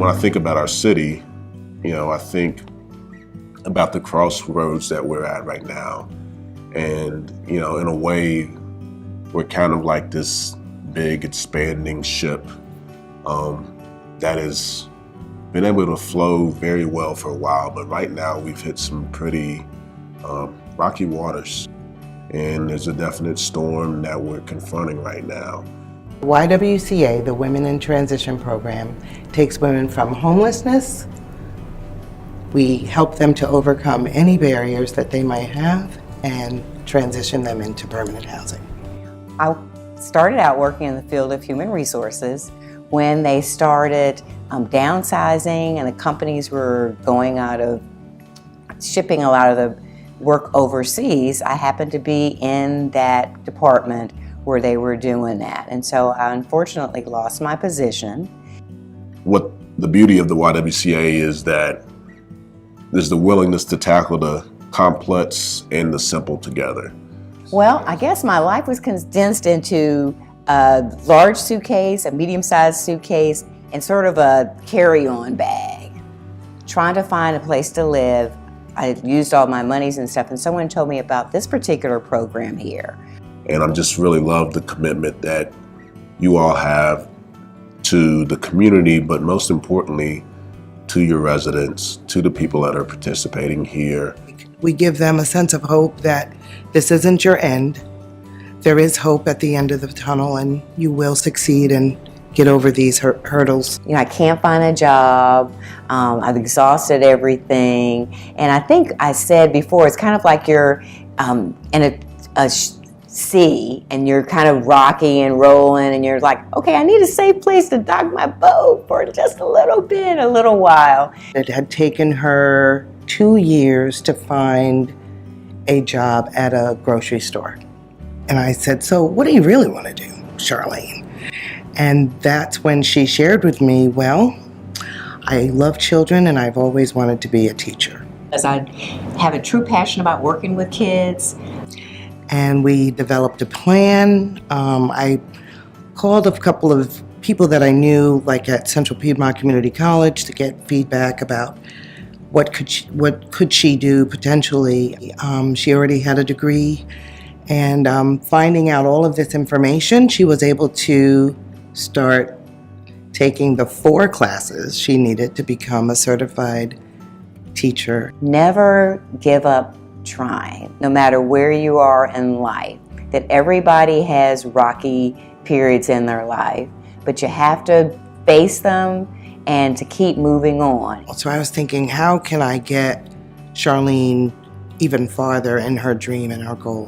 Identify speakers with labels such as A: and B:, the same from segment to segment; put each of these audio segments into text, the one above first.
A: when I think about our city, I think about the crossroads that we're at right now. And, in a way, we're kind of like this big expanding ship that has been able to flow very well for a while. But right now we've hit some pretty rocky waters. And there's a definite storm that we're confronting right now.
B: YWCA, the Women in Transition program, takes women from homelessness. We help them to overcome any barriers that they might have and transition them into permanent housing.
C: I started out working in the field of human resources when they started downsizing and the companies were going out of shipping a lot of the work overseas. I happened to be in that department where they were doing that. And so I unfortunately lost my position.
A: What the beauty of the YWCA is that there's the willingness to tackle the complex and the simple together.
C: Well, I guess my life was condensed into a large suitcase, a medium-sized suitcase, and sort of a carry-on bag. Trying to find a place to live, I used all my monies and stuff, and someone told me about this particular program here.
A: And I just really love the commitment that you all have to the community, but most importantly, to your residents, to the people that are participating here.
B: We give them a sense of hope that this isn't your end. There is hope at the end of the tunnel, and you will succeed and get over these hurdles.
C: I can't find a job. I've exhausted everything. And I think I said before, it's kind of like you're in a sea and you're kind of rocky and rolling and you're like, okay, I need a safe place to dock my boat for just a little bit, a little while.
B: It had taken her 2 years to find a job at a grocery store. And I said, so what do you really want to do, Charleen? And that's when she shared with me, well, I love children and I've always wanted to be a teacher.
C: As I have a true passion about working with kids.
B: And we developed a plan. I called a couple of people that I knew, like at Central Piedmont Community College, to get feedback about what could she do potentially. She already had a degree, and finding out all of this information, she was able to start taking the 4 classes she needed to become a certified teacher.
C: Never give up trying, no matter where you are in life. That everybody has rocky periods in their life, but you have to face them and to keep moving on.
B: So I was thinking, how can I get Charleen even farther in her dream and her goal?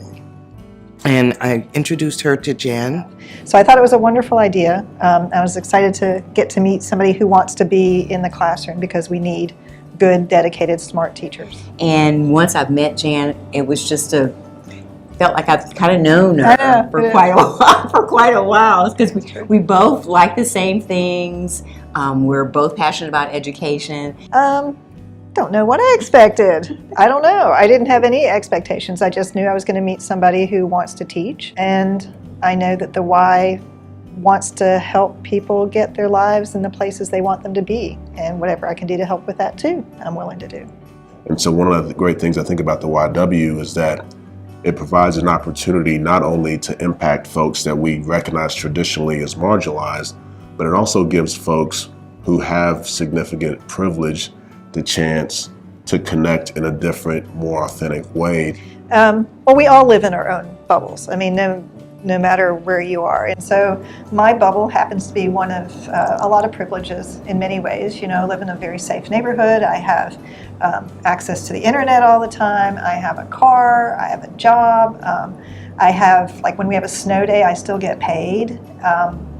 B: And I introduced her to Jan.
D: So I thought it was a wonderful idea. I was excited to get to meet somebody who wants to be in the classroom because we need good, dedicated, smart teachers.
C: And once I've met Jan, it was just felt like I've kind of known her for quite a while, because we both like the same things. We're both passionate about education.
D: Don't know what I expected. I don't know. I didn't have any expectations. I just knew I was going to meet somebody who wants to teach, and I know that the Y wants to help people get their lives in the places they want them to be, and whatever I can do to help with that too, I'm willing to do.
A: And so one of the great things I think about the YW is that it provides an opportunity not only to impact folks that we recognize traditionally as marginalized, but it also gives folks who have significant privilege the chance to connect in a different, more authentic way.
D: Well, we all live in our own bubbles. I mean, no matter where you are. And so my bubble happens to be one of a lot of privileges in many ways. I live in a very safe neighborhood. I have access to the internet all the time. I have a car. I have a job. I have, like when we have a snow day, I still get paid.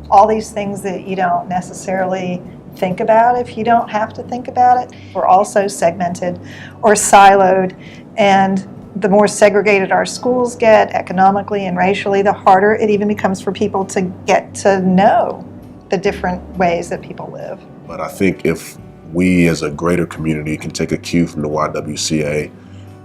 D: All these things that you don't necessarily think about if you don't have to think about it. We're also segmented or siloed, and the more segregated our schools get economically and racially, the harder it even becomes for people to get to know the different ways that people live.
A: But I think if we as a greater community can take a cue from the YWCA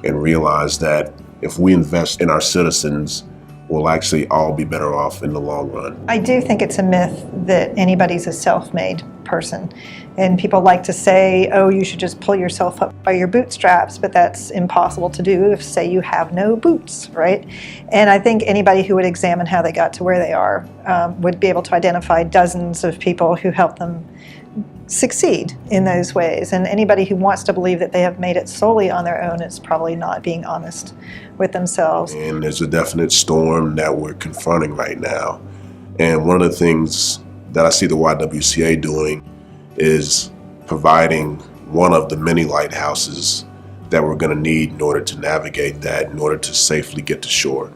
A: and realize that if we invest in our citizens, we'll actually all be better off in the long run.
D: I do think it's a myth that anybody's a self-made person. And people like to say, oh, you should just pull yourself up by your bootstraps, but that's impossible to do if, say, you have no boots, right? And I think anybody who would examine how they got to where they are would be able to identify dozens of people who helped them succeed in those ways. And anybody who wants to believe that they have made it solely on their own is probably not being honest with themselves.
A: And there's a definite storm that we're confronting right now. And one of the things that I see the YWCA doing is providing one of the many lighthouses that we're going to need in order to navigate that, in order to safely get to shore.